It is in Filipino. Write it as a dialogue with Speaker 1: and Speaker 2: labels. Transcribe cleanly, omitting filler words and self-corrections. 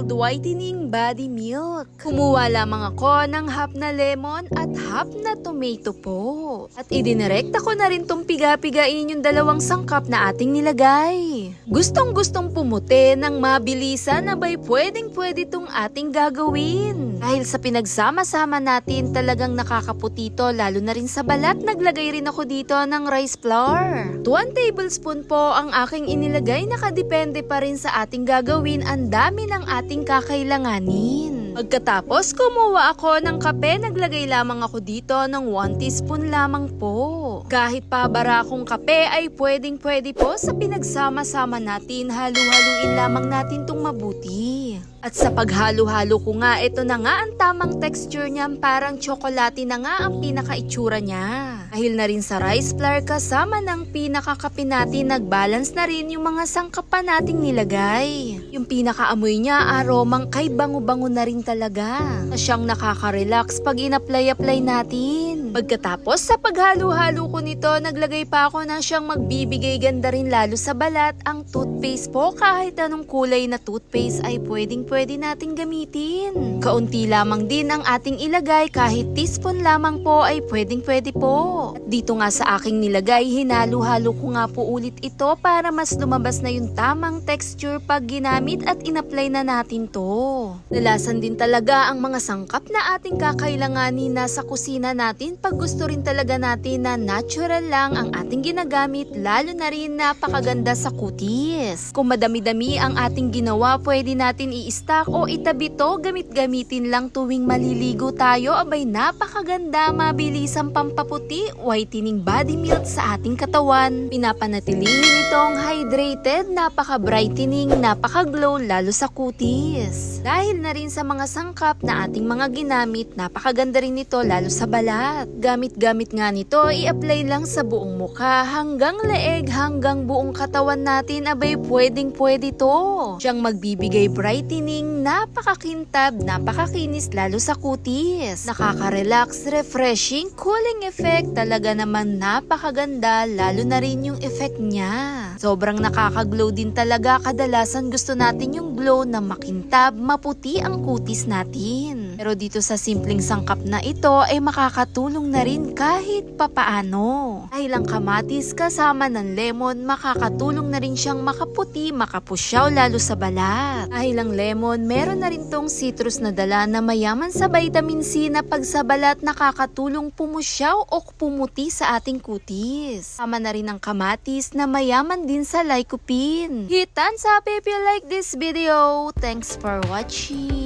Speaker 1: Gold Whitening Body Milk. Kumuha lamang ako ng half na lemon at half na tomato po. At idinirekta ko na rin tong piga-pigain yung dalawang sangkap na ating nilagay. Gustong-gustong pumuti ng mabilisan na ba'y pwedeng-pwede tong ating gagawin. Dahil sa pinagsama-sama natin talagang nakakaputi to, lalo na rin sa balat. Naglagay rin ako dito ng rice flour. 1 tablespoon po ang aking inilagay, nakadepende pa rin sa ating gagawin. Ang dami ng ating kakailanganin. Pagkatapos kumuha ako ng kape, naglagay lamang ako dito ng 1 teaspoon lamang po. Kahit pabara akong kape ay pwedeng-pwede po sa pinagsama-sama natin. Halu-haluin lamang natin tong mabuti. At sa paghalo-halo ko nga, ito na nga ang tamang texture niya, parang tsokolate na nga ang pinaka-itsura niya. Dahil na rin sa rice flour kasama ng pinakakape natin, nagbalance na rin yung mga sangkapan nating nilagay. Yung pinaka-amoy niya, aromang kay bango-bango na rin talaga. Na siyang nakaka-relax pag in-apply-apply natin. Pagkatapos sa paghalo-halo ko nito, naglagay pa ako na siyang magbibigay ganda rin lalo sa balat. Ang toothpaste po, kahit anong kulay na toothpaste ay pwede nating gamitin. Kaunti lamang din ang ating ilagay, kahit teaspoon lamang po ay pwede po. At dito nga sa aking nilagay, hinalo-halo ko nga po ulit ito para mas lumabas na yung tamang texture pag ginamit at in-apply na natin to. Nalasan din talaga ang mga sangkap na ating kakailanganin na sa kusina natin pag gusto rin talaga natin na natural lang ang ating ginagamit, lalo na rin napakaganda sa kutis. Kung madami-dami ang ating ginawa, pwede natin i-stock o itabi to, gamit-gamitin lang tuwing maliligo tayo. Abay, napakaganda, mabilisang pampaputi, whitening body milk sa ating katawan. Pinapanatilihin itong hydrated, napaka-brightening, napaka-glow lalo sa kutis. Dahil na rin sa mga sangkap na ating mga ginamit, napakaganda rin ito lalo sa balat. Gamit-gamit nga nito, i-apply lang sa buong mukha, hanggang leeg, hanggang buong katawan natin. Abay, pwedeng-pwede to. Siyang magbibigay brightening, napakakintab, napakakinis lalo sa kutis. Nakaka-relax, refreshing, cooling effect. Talaga naman napakaganda, lalo na rin yung effect niya. Sobrang nakaka-glow din talaga. Kadalasan gusto natin yung glow na makintab, maputi ang kutis natin. Pero dito sa simpleng sangkap na ito ay makakatulong na rin kahit papaano. Dahil ang kamatis kasama ng lemon, makakatulong na rin siyang makaputi, makapusyaw lalo sa balat. Dahil ang lemon, meron na rin tong citrus na dala na mayaman sa vitamin C na pag sa balat nakakatulong pumusyaw o pumuti sa ating kutis. Sama na rin ang kamatis na mayaman din sa lycopene. Hit thumbs up if you like this video. Thanks for watching.